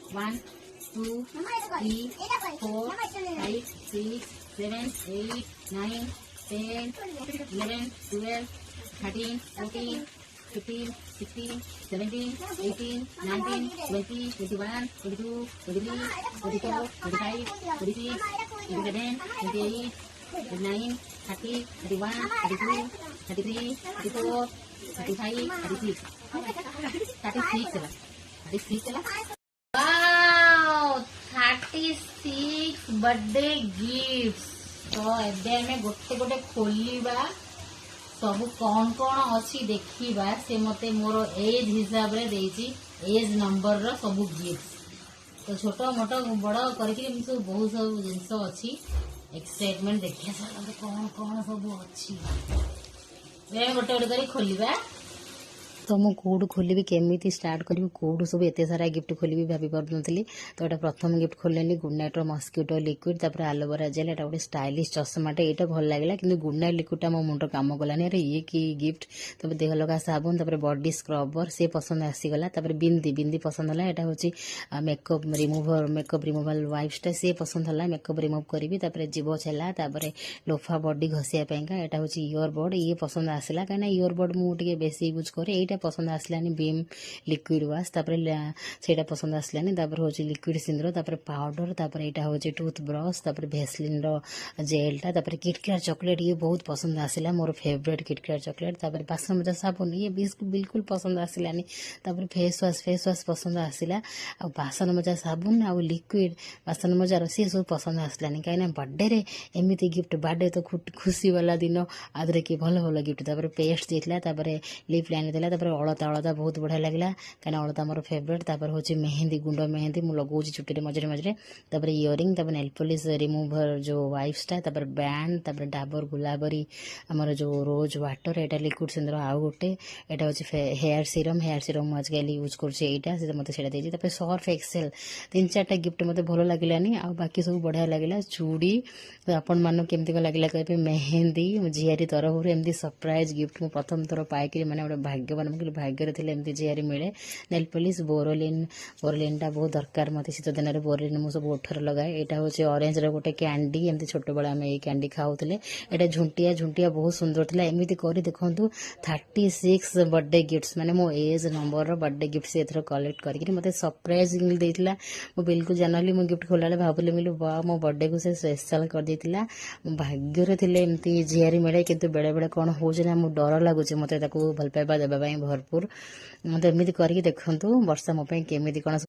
1 2 3 4 5 6 7 8 9 10 11 12 13 14 15 16 17 18 19 20 21 22 23 24 25 26 27 28 29 30 31 32 33 34 35 36 36 ହେଲା 36 ହେଲା wow 36 birthday gift तो एबे हमें गोटे गोटे खोलिबा सब कौन कौन अच्छी देखा से मते मोर एज हिसाब रे देछि एज नंबर रो सब गिफ्ट तो छोट मोट बड़ करके सब बहुत सब जिनस अच्छी एक्साइटमेंट देखिए सर कौन कौन सब अच्छी गोटे गोटे कर खोलिबा तो मुझे कौटू खोलि केमी स्टार्ट करी कौटू सब एत सारा गिफ्ट खोलि भाभी पार्न तो ये प्रथम गिफ्ट खोलनी गुड नाइट मस्किटो लिक्विड तापर आलोवेरा जेल एटा गोटे स्टाइलिश चश्माटे ये भल लगे कि गुड नाइट लिक्विडटा मो मुंड काम कलानी अरे ये कि गिफ्ट तब देह लगा साबुन तापर बॉडी स्क्रबर से पसंद आसीगला तापर बिंदी बिंदी पसंद है यहाँ हूँ मेकअप रिमूवाल वाइप्सटा सी पसंद है मेकअप रिमूव करी तापर जीव छेला तापर लोफा बॉडी घसीप यहाँ हूँ इयरबड ये पसंद आसला कहीं इयरबड मुझे बेसी यूज करे ये पसंद आसलानी बीम लिक्विड वाश तापर सेटा पसंद आसलानी तापर हूँ लिक्विड सिंदूर तापर पाउडर तापर यहाँ हूँ टूथ ब्रश तापर भेसलिन जेलटा तापर किटकैट चॉकलेट ये बहुत पसंद आसला मोर फेवरेट किटकैट चॉकलेट तापर बासन मजा साबुन ये बिल्कुल पसंद आसलानी तापर फेस वाश पसंद आसला आ बासन मजा साबुन आ लिक्विड बासन मजार सी सब पसंद आसलानी कहीं बर्थडे रे एमती गिफ्ट बर्थडे तो खुशी वाला दिन आदरे कि भल भल गिफ्ट तापर पेस्ट देता तापर लिप लाइन देला तापर अलता अलता बहुत बढ़िया लगला कहीं अलता मोर फेवरेट तापर हूँ मेहंदी गुंड मेहंदी मुझे लगौची चुटी मझे मझे तापर इयरिंग तापर नेल पॉलिश रिमूवर जो वाइप्सटा तापर बैंड तापर डाबर गुलाबरी आमर जो रोज वाटर यहाँ लिक्विड सिंदूर आउ गोटे यहाँ हूँ हेयर सीरम आजकल यूज कर मत से सर्फ एक्सेल 3-4टा गिफ्ट मत भल लगलानी आ बाकी सब बढ़िया लगला चूड़ी तो आपण मान केमती लगला कहे मेहंदी झीआरी तरफ एमती सरप्राइज गिफ्ट मुझे प्रथम थर पाई मैंने गोटे भाग्यवान भाग्य थे एमती झीआरी मिले नेल पॉलिश बोरोलिनटा बहुत दरकार मत शीत दिन में बोरोलिन मुझे सब ओठर लगाए यहाँ हूँ ऑरेंज गोटे कैंडी एमती छोट बड़े आम ये कैंडी खाऊले यहाँ झुंटिया बहुत सुंदर था एमती कर देखूँ 36 बर्थडे गिफ्ट्स माने मो एज नंबर बर्थडे गिफ्ट से कलेक्ट करके मत सरप्राइजिंग देता मो बिल्कुल जानली मो गिफ्ट खोला भावुली मिली बा मो बर्थडे को से स्पेशल कर देता मो भाग्य थे एमती झीआरी मिले कितु बेले बेले कौन हो डर लगुच मत भल पाइबा देवाई भरपूर तो एमती करके देखूँ वर्षा मोपाई केमी कौन